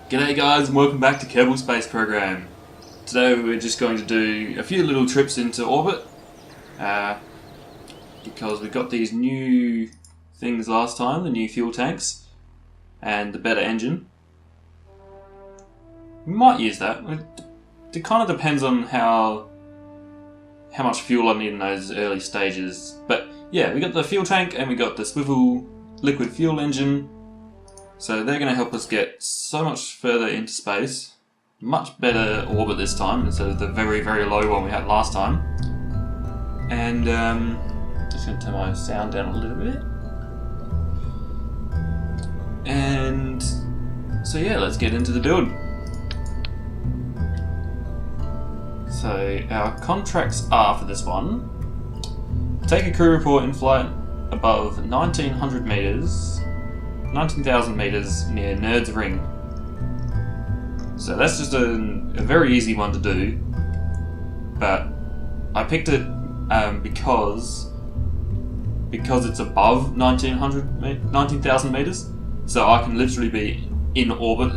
G'day guys and welcome back to Kerbal Space Program. Today we're just going to do a few little trips into orbit because we got these new things last time, the new fuel tanks and the better engine. We might use that. It kind of depends on how much fuel I need in those early stages. But yeah, we got the fuel tank and we got the swivel liquid fuel engine. So they're going to help us get so much further into space, much better orbit this time instead of the very, very low one we had last time. And just going to turn my sound down a little bit. And so yeah, let's get into the build. So our contracts are for this one: take a crew report in flight above 1900 meters. 19,000 meters near Nerd's Ring. So that's just a very easy one to do, but I picked it because it's above 19,000 meters, so I can literally be in orbit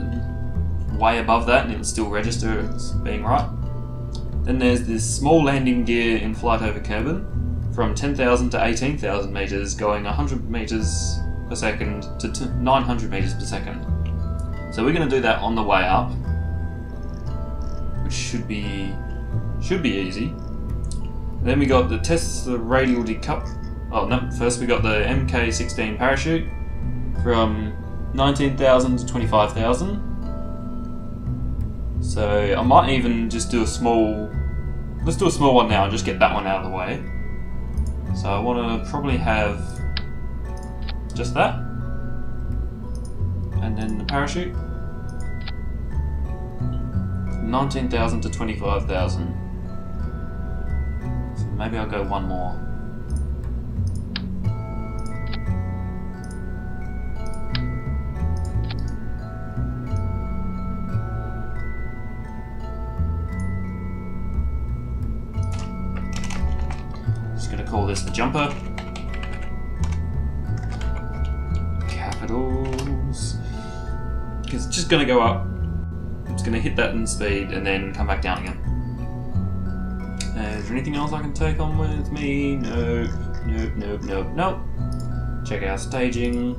way above that and it'll still register as being right. Then there's this small landing gear in flight over Kerbin from 10,000 to 18,000 meters, going 100 meters per second to 900 meters per second. So we're going to do that on the way up, which should be easy. Then we got the test the radial decouple. Oh no! First we got the MK16 parachute from 19,000 to 25,000. So I might even just do a small. Let's do a small one now and just get that one out of the way. So I want to probably have just that, and then the parachute, 19,000 to 25,000. So maybe I'll go one more. Just gonna call this the jumper. Because it's just going to go up, it's going to hit that in speed and then come back down again. Is there anything else I can take on with me? Nope. Check our staging.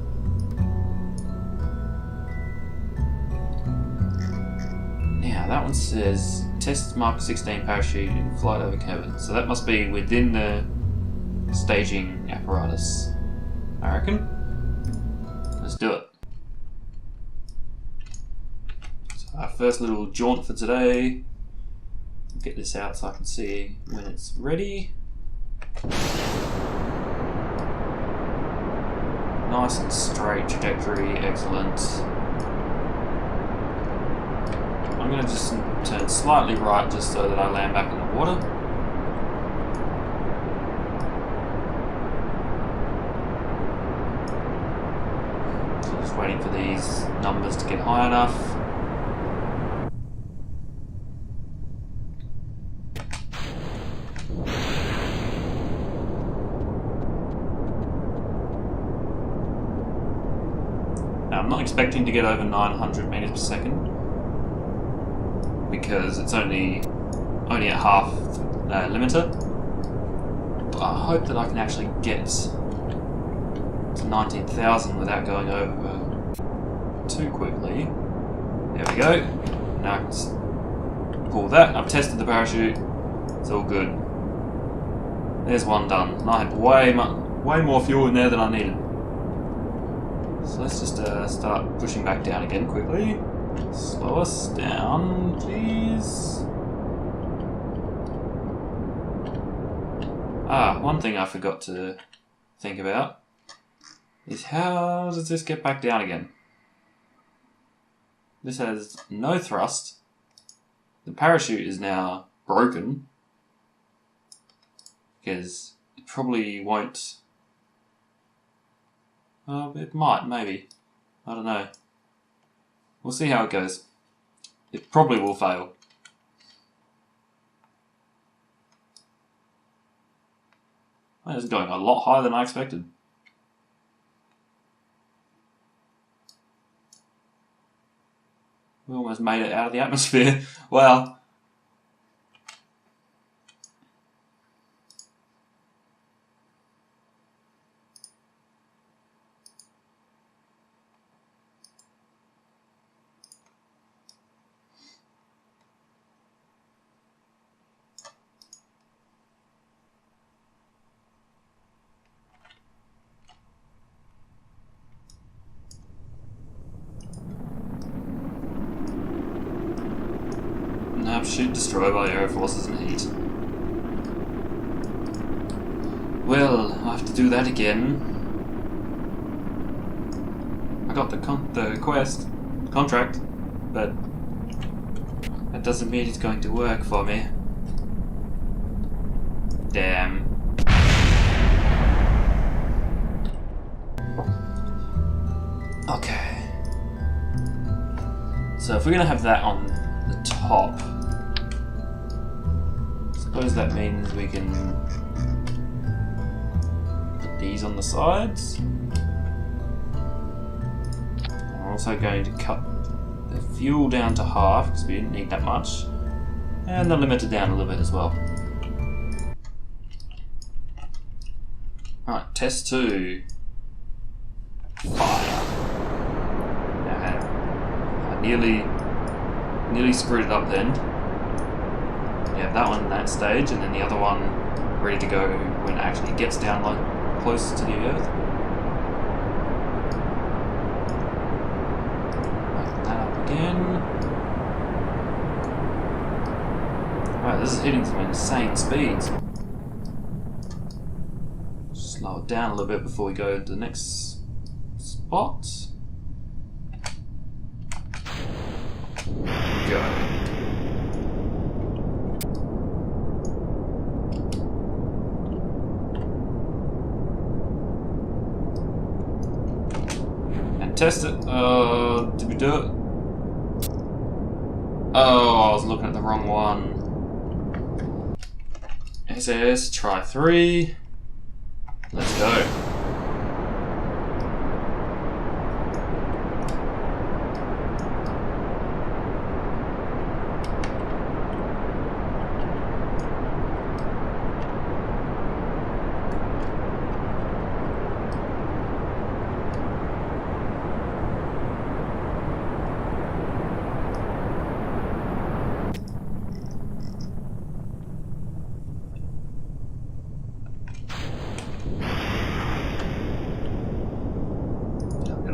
Now that one says test Mark 16 parachute in flight over Kerbin, so that must be within the staging apparatus, I reckon. Let's do it. Our first little jaunt for today. I'll get this out so I can see when it's ready. Nice and straight trajectory, excellent. I'm going to just turn slightly right just so that I land back in the water. So just waiting for these numbers to get high enough. Now, I'm not expecting to get over 900 meters per second because it's only at half limiter. But I hope that I can actually get to 19,000 without going over too quickly. There we go. Now I can pull that. I've tested the parachute. It's all good. There's one done. And I had way more fuel in there than I needed. So let's just start pushing back down again quickly. Slow us down, please. One thing I forgot to think about is how does this get back down again? This has no thrust. The parachute is now broken because it probably won't. It might, maybe. I don't know. We'll see how it goes. It probably will fail. It's going a lot higher than I expected. We almost made it out of the atmosphere. Wow. Shoot, destroy by air forces and heat. Well, I have to do that again. I got the contract, but that doesn't mean it's going to work for me. Damn. Okay. So if we're gonna have that on the top, I suppose that means we can put these on the sides. I'm also going to cut the fuel down to half because we didn't need that much, and the limiter down a little bit as well. Alright, test 2. Fire. I nearly screwed it up then. Yeah, that one that stage, and then the other one ready to go when it actually gets down like close to the earth. Open that up again. Right, this is hitting some insane speeds. Slow it down a little bit before we go to the next spot. Go. Test it. Did we do it? Oh, I was looking at the wrong one. SAS, try 3. Let's go.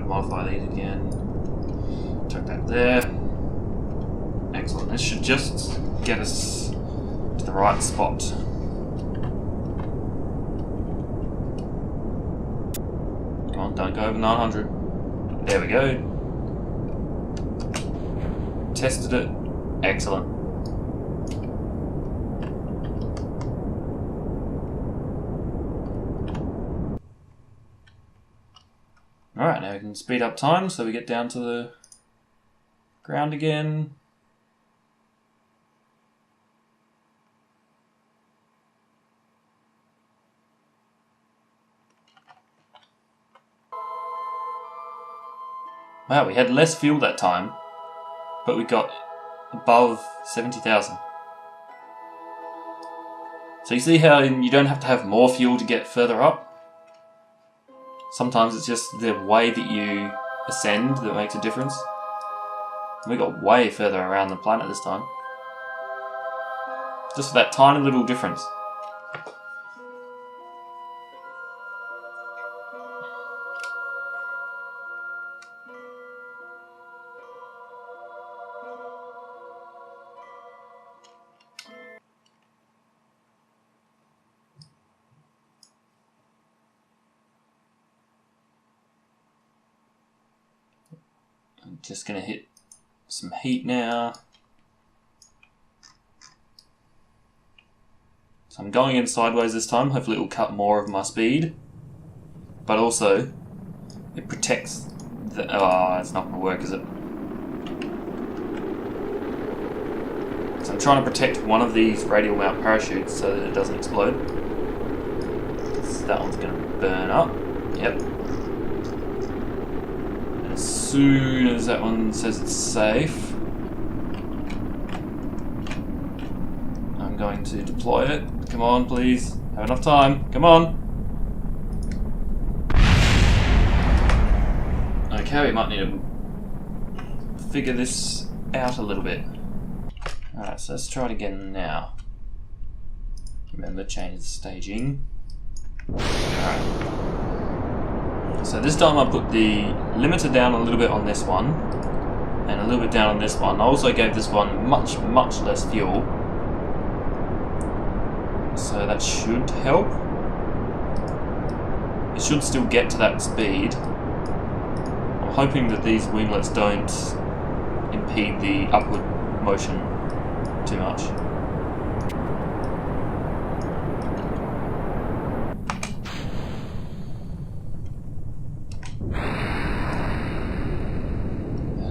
Modify these again. Tuck that there. Excellent. This should just get us to the right spot. Come on, don't go over 900. There we go. Tested it. Excellent. Alright, now we can speed up time so we get down to the ground again. Wow, we had less fuel that time, but we got above 70,000. So you see how you don't have to have more fuel to get further up? Sometimes it's just the way that you ascend that makes a difference. We got way further around the planet this time. Just for that tiny little difference. I'm just going to hit some heat now. So I'm going in sideways this time. Hopefully it will cut more of my speed. But also, it protects the... Oh, it's not going to work, is it? So I'm trying to protect one of these radial mount parachutes so that it doesn't explode. So that one's going to burn up. Yep. As soon as that one says it's safe, I'm going to deploy it. Come on, please. Have enough time. Come on. Okay, we might need to figure this out a little bit. Alright, so let's try it again now. Remember, change the staging. Alright. So this time I put the limiter down a little bit on this one, and a little bit down on this one. I also gave this one much less fuel. So that should help. It should still get to that speed. I'm hoping that these winglets don't impede the upward motion too much.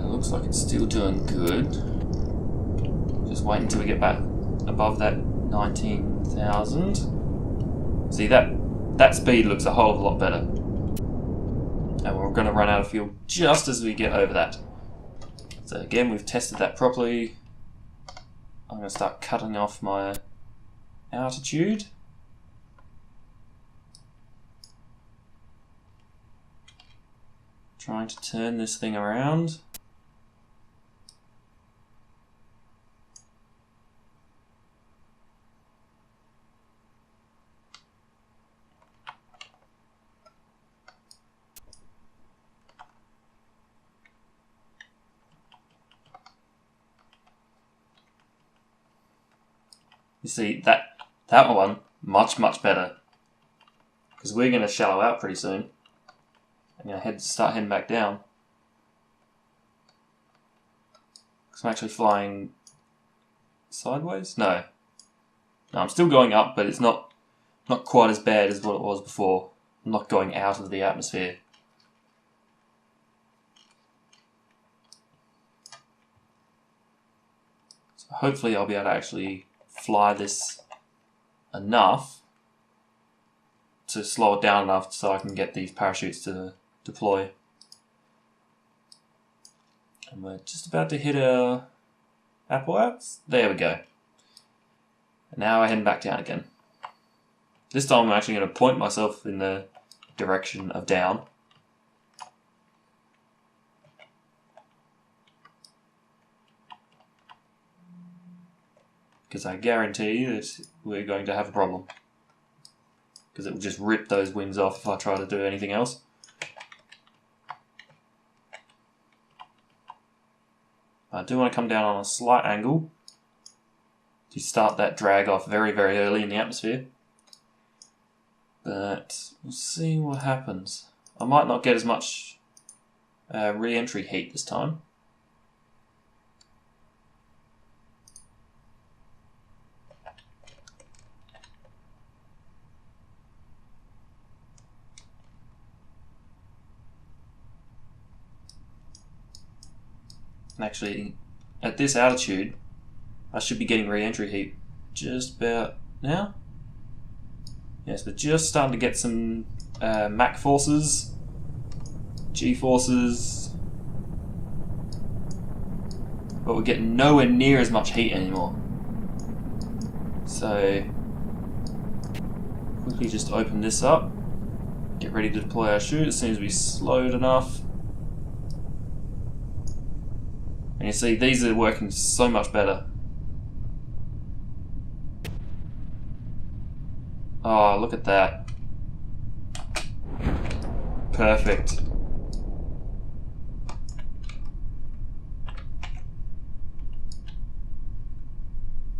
Looks like it's still doing good. Just wait until we get back above that 19,000. See, that speed looks a whole of a lot better. And we're going to run out of fuel just as we get over that. So again, we've tested that properly. I'm going to start cutting off my altitude. Trying to turn this thing around. You see, that one, much better. Because we're going to shallow out pretty soon. I'm going to start heading back down. Because I'm actually flying sideways? No, I'm still going up, but it's not quite as bad as what it was before. I'm not going out of the atmosphere. So hopefully I'll be able to actually fly this enough to slow it down enough so I can get these parachutes to deploy. And we're just about to hit our apoaps. There we go. And now we're heading back down again. This time I'm actually going to point myself in the direction of down. Because I guarantee that we're going to have a problem. Because it will just rip those wings off if I try to do anything else. I do want to come down on a slight angle to start that drag off very early in the atmosphere. But we'll see what happens. I might not get as much re-entry heat this time. And actually, at this altitude, I should be getting re-entry heat just about now. Yes, we're just starting to get some Mach forces, G forces, but we're getting nowhere near as much heat anymore. So, quickly just open this up, get ready to deploy our chute as soon as we slowed enough. And you see, these are working so much better. Oh, look at that. Perfect.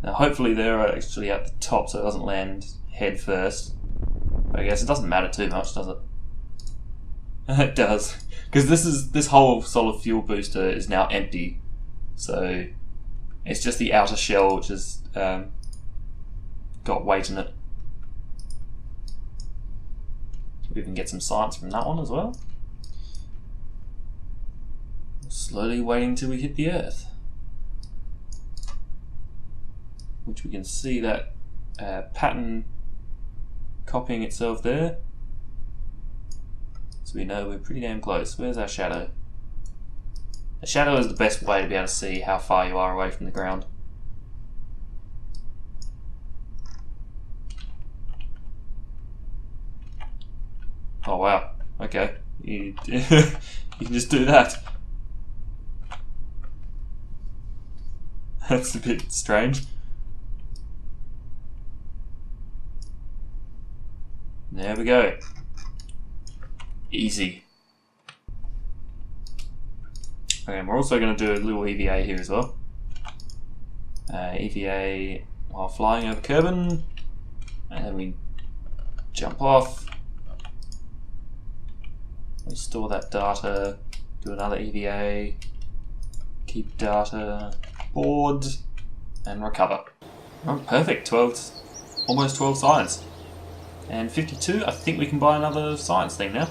Now hopefully they're actually at the top so it doesn't land head first. But I guess it doesn't matter too much, does it? It does. Because this whole solid fuel booster is now empty. So it's just the outer shell which has got weight in it. We can get some science from that one as well. Slowly waiting till we hit the Earth. Which we can see that pattern copying itself there. So we know we're pretty damn close. Where's our shadow? The shadow is the best way to be able to see how far you are away from the ground. Oh wow, okay. You, you can just do that. That's a bit strange. There we go. Easy. Okay, and we're also going to do a little EVA here as well. EVA while flying over Kerbin. And then we jump off. We store that data. Do another EVA. Keep data. Board. And recover. Oh, perfect. 12, almost 12 science. And 52, I think we can buy another science thing now.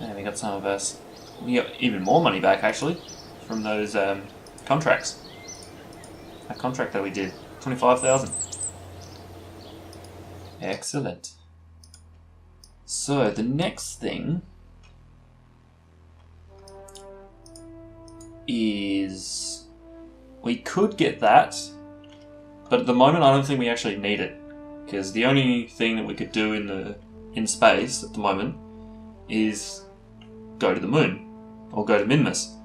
And we got some of us. We got even more money back actually from those contracts. That contract that we did, 25,000. Excellent. So the next thing is we could get that, but at the moment I don't think we actually need it, because the only thing that we could do in space at the moment is go to the moon or go to Minmus.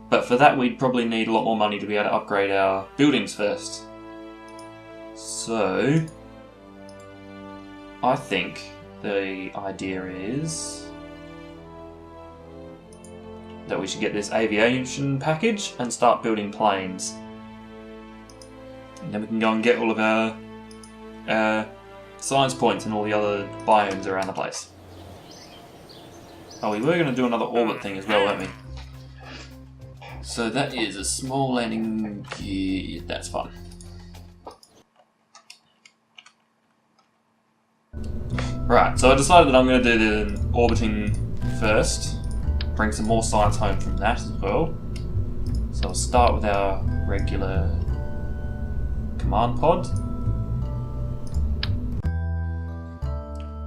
But for that we'd probably need a lot more money to be able to upgrade our buildings first. So I think the idea is that we should get this aviation package and start building planes. And then we can go and get all of our science points in all the other biomes around the place. Oh, we were going to do another orbit thing as well, weren't we? So that is a small landing gear. That's fun. Right, so I decided that I'm going to do the orbiting first. Bring some more science home from that as well. So I'll start with our regular command pod.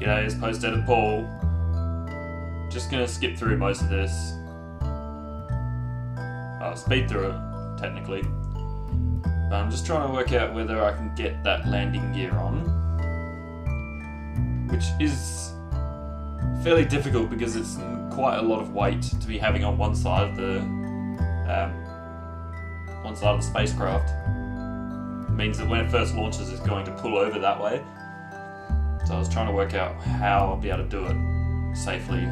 G'day, it's Post-Edit Paul. Just going to skip through most of this. I'll speed through it, technically. But I'm just trying to work out whether I can get that landing gear on. Which is fairly difficult because it's quite a lot of weight to be having on one side of the spacecraft. It means that when it first launches it's going to pull over that way. So I was trying to work out how I'll be able to do it safely.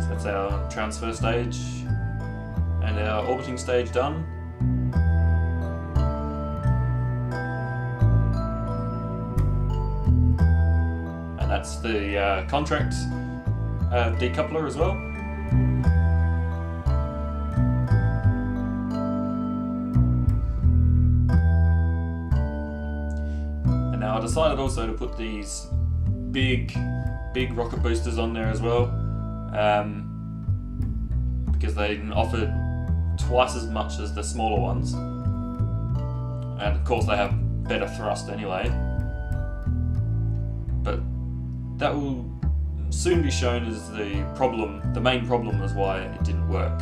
So that's our transfer stage and our orbiting stage done. And that's the contract decoupler as well. And now I decided also to put these big rocket boosters on there as well, because they offer twice as much as the smaller ones, and of course they have better thrust anyway, but that will soon be shown as the main problem is why it didn't work.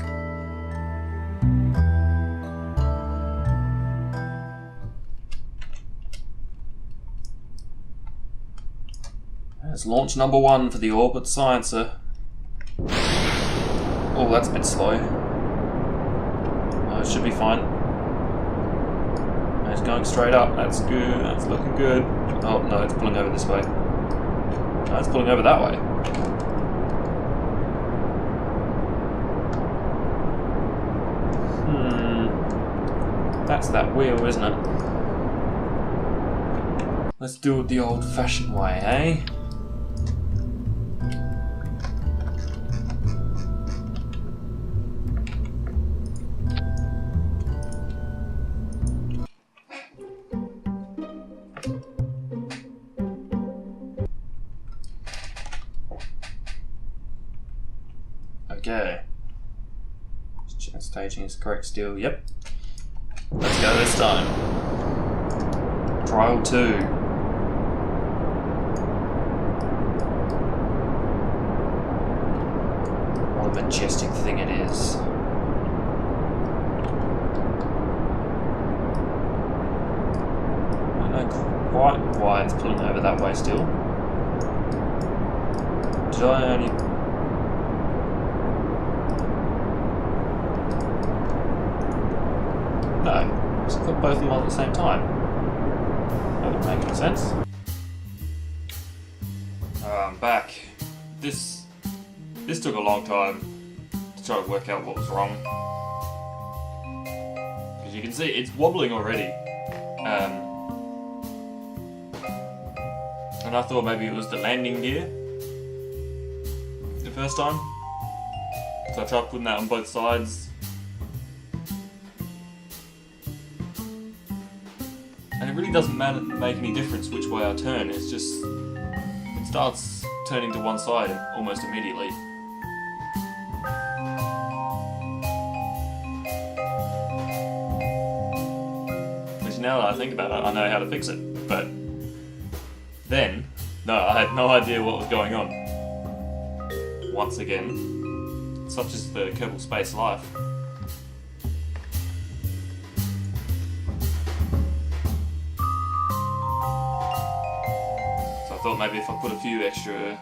That's launch number 1 for the Orbit Sciencer. Oh, that's a bit slow. It should be fine. It's going straight up. That's good. That's looking good. Oh no, it's pulling over this way. No, it's pulling over that way. That's that wheel, isn't it? Let's do it the old-fashioned way, eh? Okay. Let's check staging is correct still. Yep. Let's go this time. Trial 2. a majestic thing it is. I don't know quite why it's pulling over that way still. Did I only... No, just put both of them on at the same time. That wouldn't make any sense. I'm back. This took a long time to try to work out what was wrong. As you can see, it's wobbling already. And I thought maybe it was the landing gear the first time. So I tried putting that on both sides. And it really doesn't make any difference which way I turn, it's just... it starts turning to one side almost immediately. Which now that I think about it, I know how to fix it. But then, no, I had no idea what was going on. Once again, such is the Kerbal Space life. So I thought maybe if I put a few extra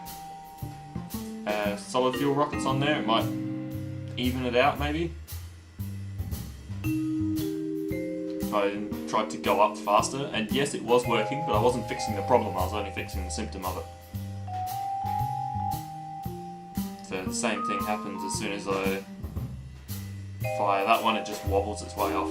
solid fuel rockets on there, it might even it out maybe. If I tried to go up faster, and yes, it was working, but I wasn't fixing the problem, I was only fixing the symptom of it. So the same thing happens as soon as I fire that one, it just wobbles its way off.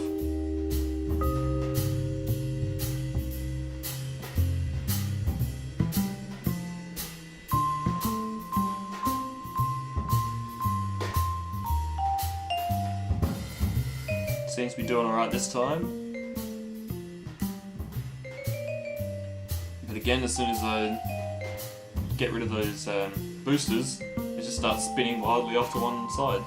Seems to be doing alright this time. But again, as soon as I get rid of those boosters, it just starts spinning wildly off to one side.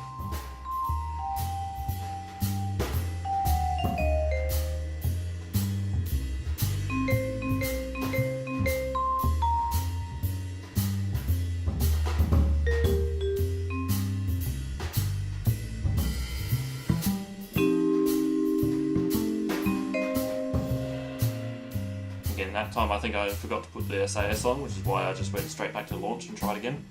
Again, that time I think I forgot to put the SAS on, which is why I just went straight back to launch and tried again.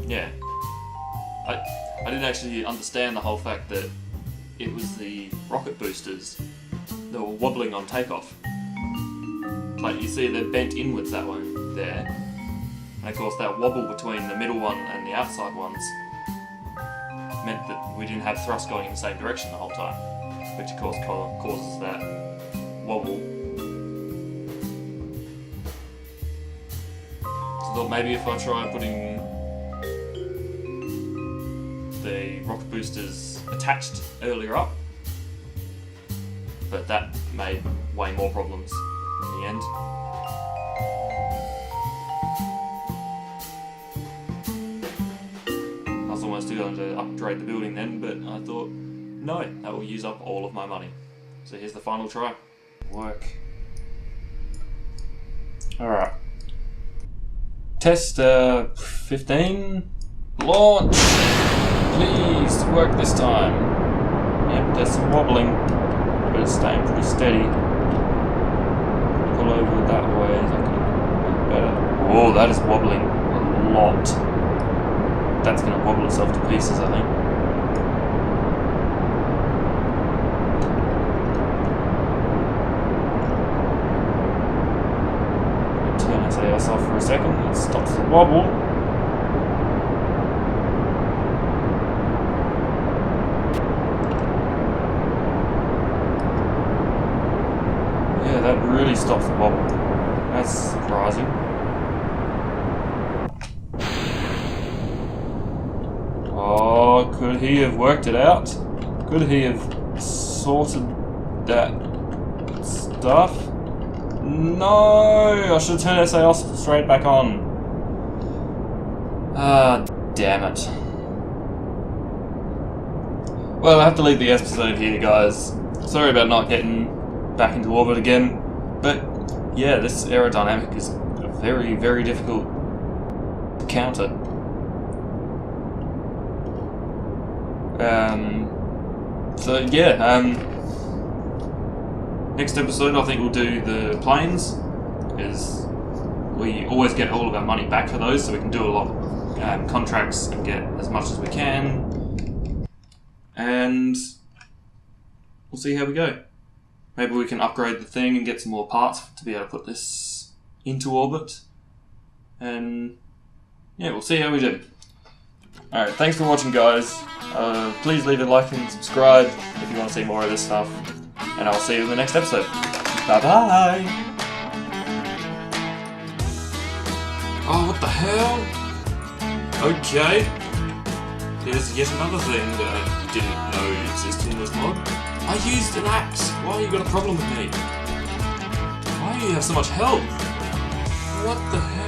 Yeah. I didn't actually understand the whole fact that it was the rocket boosters that were wobbling on takeoff. Like you see, they're bent inwards that one there, and of course that wobble between the middle one and the outside ones meant that we didn't have thrust going in the same direction the whole time, which of course causes that wobble. So I thought maybe if I try putting the rocket boosters attached earlier up, but that made way more problems in the end. I was almost going to upgrade the building then, but I thought, no, that will use up all of my money. So here's the final try. Work. Alright. Test 15. Launch! Please work this time. Yep, there's some wobbling, but it's staying pretty steady. Pull over that way, is that going to be better? Whoa, that is wobbling a lot. That's going to wobble itself to pieces, I think. Turn SAS off for a second, it stops the wobble. Yeah, that really stops the wobble. That's surprising. Oh, could he have worked it out? Could he have sorted that stuff? No! I should have turned SAS straight back on. Ah, damn it. Well, I have to leave the episode here, guys. Sorry about not getting back into orbit again, but yeah, this aerodynamic is a very, very difficult counter. So yeah, next episode I think we'll do the planes, because we always get all of our money back for those, so we can do a lot of contracts and get as much as we can, and we'll see how we go. Maybe we can upgrade the thing and get some more parts to be able to put this into orbit, and yeah, we'll see how we do. Alright, thanks for watching, guys. Please leave a like and subscribe if you want to see more of this stuff, and I'll see you in the next episode. Bye bye! Oh, what the hell? Okay. There's yet another thing that I didn't know existed in this mod. I used an axe! Why you got a problem with me? Why do you have so much health? What the hell?